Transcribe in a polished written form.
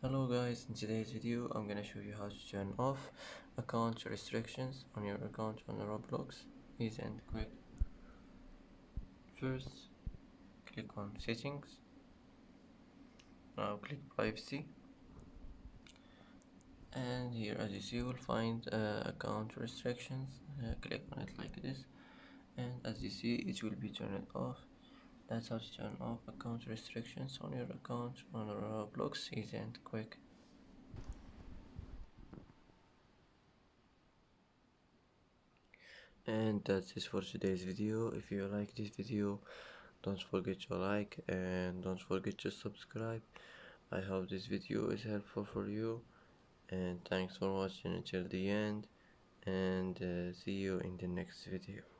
Hello guys, in today's video I'm gonna show you how to turn off account restrictions on your account on Roblox. Easy and quick. First, click on settings. Now click privacy, and here as you see you will find account restrictions. Click on it like this, and as you see it will be turned off. That's how to turn off account restrictions on your account on Roblox. Easy and quick. And that's it for today's video. If you like this video, don't forget to like and don't forget to subscribe. I hope this video is helpful for you, and thanks for watching until the end, and see you in the next video.